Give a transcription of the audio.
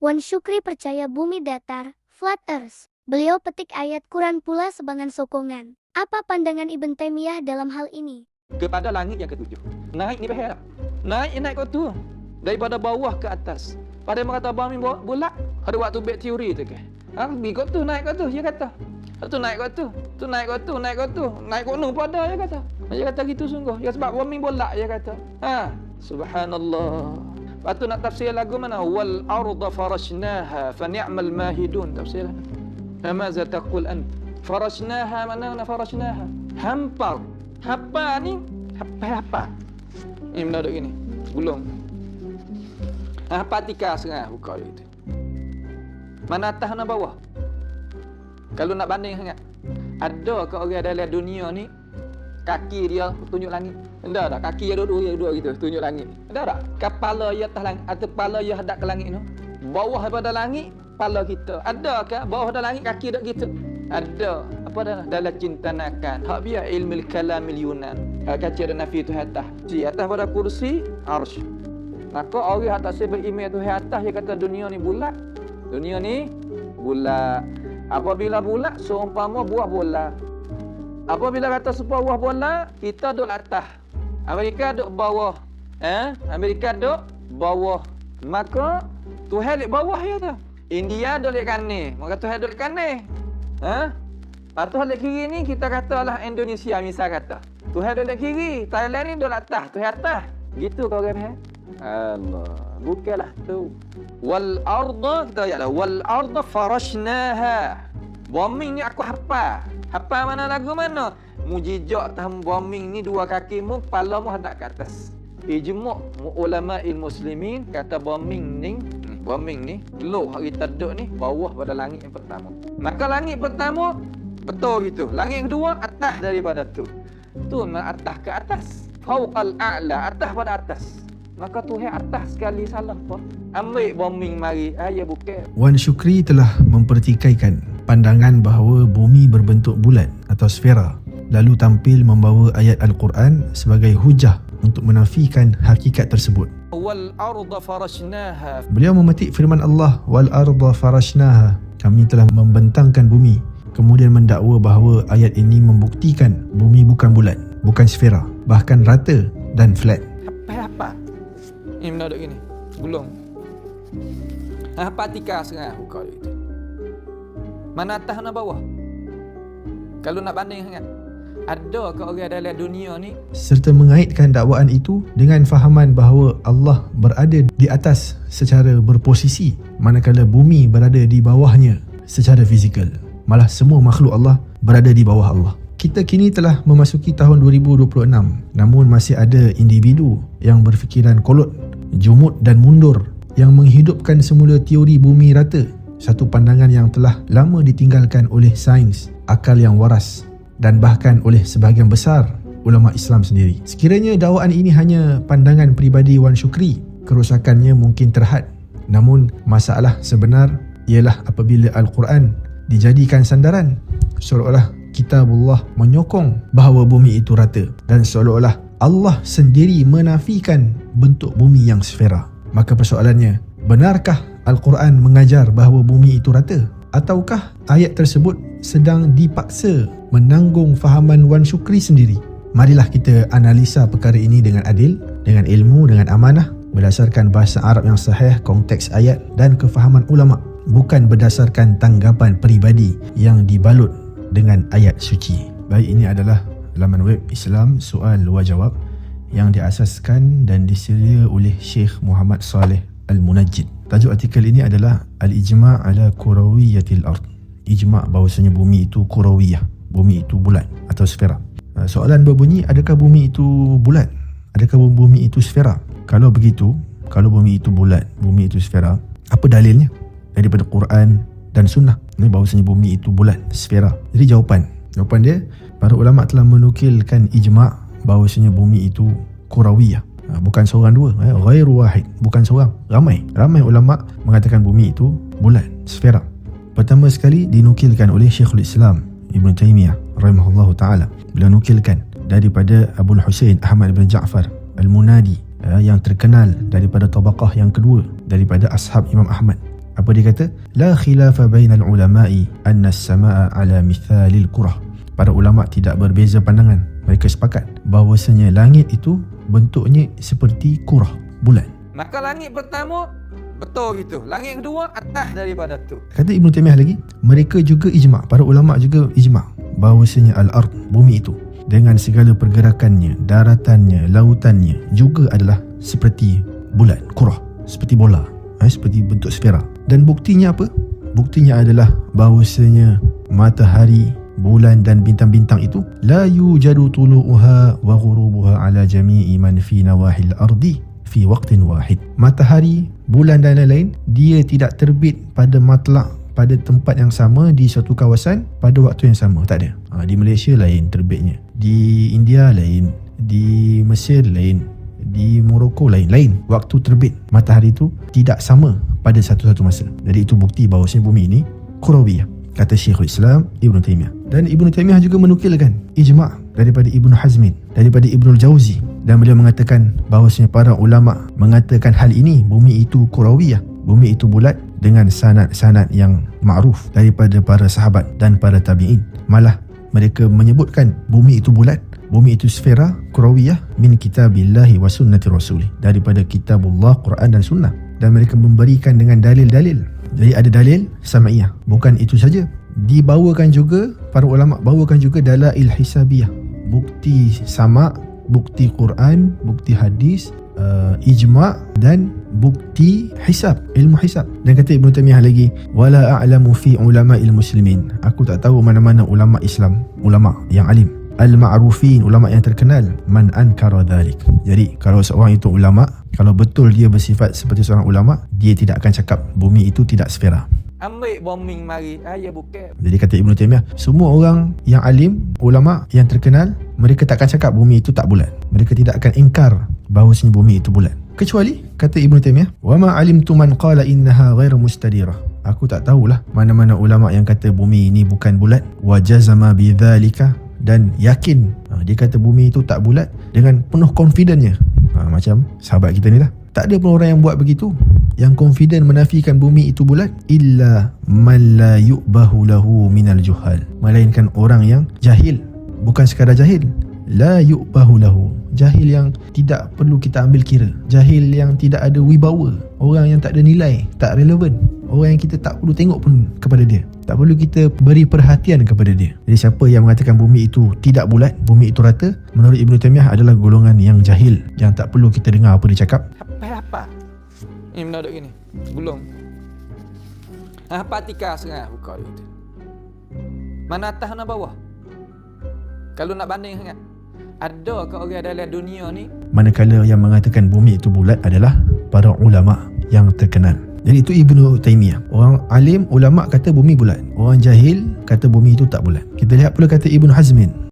Wan Syukri percaya bumi datar, flat earth. Beliau petik ayat Quran pula sebagai sokongan. Apa pandangan Ibn Taimiyah dalam hal ini? Kepada langit yang ketujuh. Naik ni bahaya. Naik kau tu. Daripada bawah ke atas. Pada yang kata bumi bulat, ada waktu bet teori tu ke. Kau tu naik kau tu, dia kata. Tu naik kau tu. Tu naik kau tu, naik kau tu. Naik kau nu pada dia kata. Dia kata gitu sungguh. Ya sebab bumi bulat dia kata. Subhanallah. Lepas tu nak tafsir lagu mana? Wal arda farashnaha fa ni'mal mahidun. Tafsir lah. Maza taqul ant? Farashnaha mana farashnaha? Hampar. Hapa ni? Hapa. Ini benda duk gini. Gulung. Hapa tika sekarang buka dia tu. Mana atas mana bawah? Kalau nak banding sangat. Ada ke orang dalam dunia ni kaki dia tunjuk langit? Ada tak? Kaki dia dua gitu tunjuk langit. Ada tak? Kepala dia atas langit atau kepala dia hadap ke langit tu? Bawah daripada langit kepala kita. Ada ke bawah daripada langit kaki dak gitu? Ada. Apa dah dalam cinta nakan. Hak biar ilmu kalamil Yunan. Kaca dan nafi tu atas. Di atas pada kursi arsy. Maka orang atas beriman tu atas dia kata dunia ni bulat. Dunia ni bulat. Apabila bulat seumpama buah bola. Apabila kata supaya buah bola, kita duduk atas. Amerika duduk bawah. Amerika duduk bawah. Maka Tuhan duduk bawah ya tu. India duduk kanan. Maka Tuhan duduk kanan. Lepas tu duduk kiri ni kita katalah Indonesia misal kata. Tuhan duduk kiri, Thailand ni duduk atas, Tuhan atas. Gitu kau kan? Allah. Bukanlah tu. Wal arda kita ayatlah wal arda farashnaha. Bombing ni aku hafal. Hafal mana lagu mana? Mujijak tahun bombing ni dua kakimu, kepalamu hadap ke atas. Ijma' ulama muslimin kata bombing ni loh kita duduk ni bawah pada langit yang pertama. Maka langit pertama betul gitu. Langit kedua atas daripada tu. Tu atas ke atas. Fauqal a'la, atas pada atas. Maka Tuhan atas sekali salah apa? Ambil bombing mari. Ya bukan. Wan Syukri telah mempertikaikan pandangan bahawa bumi berbentuk bulat atau sfera, lalu tampil membawa ayat Al-Quran sebagai hujah untuk menafikan hakikat tersebut. Wal arda farashnaha. Beliau memetik firman Allah, wal arda farashnaha, kami telah membentangkan bumi, kemudian mendakwa bahawa ayat ini membuktikan bumi bukan bulat, bukan sfera, bahkan rata dan flat. Apa? Ini benda duk gini. Gulung. Apa tika sekarang buka dia tu. Mana atas mana bawah? Kalau nak banding sangat. Ada ke orang dalam dunia ni serta mengaitkan dakwaan itu dengan fahaman bahawa Allah berada di atas secara berposisi, manakala bumi berada di bawahnya secara fizikal. Malah semua makhluk Allah berada di bawah Allah. Kita kini telah memasuki tahun 2026, namun masih ada individu yang berfikiran kolot, jumud dan mundur yang menghidupkan semula teori bumi rata, satu pandangan yang telah lama ditinggalkan oleh sains, akal yang waras dan bahkan oleh sebahagian besar ulama Islam sendiri. Sekiranya dakwaan ini hanya pandangan peribadi Wan Syukri, kerosakannya mungkin terhad. Namun masalah sebenar ialah apabila Al-Quran dijadikan sandaran, seolah-olah kitabullah menyokong bahawa bumi itu rata dan seolah-olah Allah sendiri menafikan bentuk bumi yang sfera. Maka persoalannya, benarkah Al-Quran mengajar bahawa bumi itu rata? Ataukah ayat tersebut sedang dipaksa menanggung fahaman Wan Syukri sendiri? Marilah kita analisa perkara ini dengan adil, dengan ilmu, dengan amanah, berdasarkan bahasa Arab yang sahih, konteks ayat dan kefahaman ulama, bukan berdasarkan tanggapan peribadi yang dibalut dengan ayat suci. Baik, ini adalah laman web Islam Soal wa Jawab yang diasaskan dan disedia oleh Syekh Muhammad Saleh Al-Munajjid. Tajuk artikel ini adalah Al-Ijma' ala Kurawiyatil Ard. Ijma' bahawasanya bumi itu kurawiyah, bumi itu bulat atau sfera. Soalan berbunyi, adakah bumi itu bulat? Adakah bumi itu sfera? Kalau begitu, kalau bumi itu bulat, bumi itu sfera, apa dalilnya? Daripada Quran dan Sunnah. Ini bahawasanya bumi itu bulat, sfera. Jadi jawapan dia, para ulama telah menukilkan ijma' bahawasanya bumi itu kurawiyah. Bukan seorang dua, ghairu wahid, bukan seorang, ramai ulama mengatakan bumi itu bulat, sfera. Pertama sekali dinukilkan oleh Syekhul Islam Ibn Taimiyah rahimahullahu taala. Beliau nukilkan daripada Abu Husain Ahmad bin Ja'far Al-Munadi yang terkenal daripada tabaqah yang kedua daripada ashab Imam Ahmad. Apa dia kata? La khilafa bainal ulama'i anna as-samaa'a ala mithalil kurah. Para ulama tidak berbeza pandangan. Mereka sepakat bahawasanya langit itu bentuknya seperti kurah, bulan. Maka langit pertama betul gitu. Langit kedua atas daripada tu. Kata Ibn Taymiyah lagi, mereka juga ijma', para ulama juga ijma' bahawasanya al-ard, bumi itu dengan segala pergerakannya, daratannya, lautannya juga adalah seperti bulan, kurah, seperti bola, seperti bentuk sfera. Dan buktinya apa? Buktinya adalah bahawasanya matahari, bulan dan bintang-bintang itu la yujadu tulu'uha wa ghurubuha ala jami'i man fi nawahil ardi fi waqtin wahid. Matahari, bulan dan lain-lain, dia tidak terbit pada matlak, pada tempat yang sama di suatu kawasan pada waktu yang sama. Tak ada. Di Malaysia lain terbitnya, di India lain, di Mesir lain, di Morocco lain. Waktu terbit matahari itu tidak sama pada satu-satu masa. Jadi itu bukti bahawasanya bumi ini kurawiyah, kata Syekhul Islam Ibn Taymiyah. Dan Ibn Taymiyah juga menukilkan ijma' daripada Ibn Hazmin, daripada Ibn Jauzi, dan beliau mengatakan bahawasanya para ulama mengatakan hal ini, bumi itu kurawiyah, bumi itu bulat, dengan sanad-sanad yang ma'ruf daripada para sahabat dan para tabi'in. Malah mereka menyebutkan bumi itu bulat, bumi itu sfera, kurawiyah, min kitabillahi wa sunnati rasulih, daripada kitabullah, Quran dan sunnah. Dan mereka memberikan dengan dalil-dalil. Jadi ada dalil sama'iyah. Bukan itu saja, dibawakan juga, para ulama bawakan juga dalail hisabiyah, bukti sama', bukti Quran, bukti hadis, ijma' dan bukti hisab, ilmu hisab. Dan kata Ibn Taymiyah lagi, wala a'lamu fi ulama'il muslimin, aku tak tahu mana-mana ulama Islam, ulama yang alim, al-ma'rufin, ulama yang terkenal, man ankara dhalik. Jadi kalau seorang itu ulama, kalau betul dia bersifat seperti seorang ulama, dia tidak akan cakap bumi itu tidak sfera. Ambil bombing mari, bukan. Jadi kata Ibn Taymiyah, semua orang yang alim, ulama yang terkenal, mereka takkan cakap bumi itu tak bulat. Mereka tidak akan ingkar bahawasanya bumi itu bulat. Kecuali, kata Ibn Taymiyah, wa ma alimtu man qala innaha ghairu mustadirah. Aku tak tahulah mana-mana ulama yang kata bumi ini bukan bulat, wa jazama bidzalika, dan yakin, dia kata bumi itu tak bulat dengan penuh confidentnya. Macam sahabat kita ni lah. Tak ada pun orang yang buat begitu, yang confident menafikan bumi itu bulat, illa man la yu'bahu lahu minal juhal, melainkan orang yang jahil. Bukan sekadar jahil, la yu'bahu lahu, jahil yang tidak perlu kita ambil kira, jahil yang tidak ada wibawa, orang yang tak ada nilai, tak relevan, orang yang kita tak perlu tengok pun kepada dia, tak perlu kita beri perhatian kepada dia. Jadi siapa yang mengatakan bumi itu tidak bulat, bumi itu rata, menurut Ibn Taymiyah adalah golongan yang jahil, yang tak perlu kita dengar apa dia cakap. Apa? Ini benda duduk gini. Belum. Apa tika sekarang buka dia. Mana atas mana bawah? Kalau nak banding sangat, ada ke orang dalam dunia ni? Manakala yang mengatakan bumi itu bulat adalah para ulama yang terkenal. Jadi itu Ibn Taymiyah. Orang alim, ulama kata bumi bulat. Orang jahil kata bumi itu tak bulat. Kita lihat pula kata Ibn Hazmin.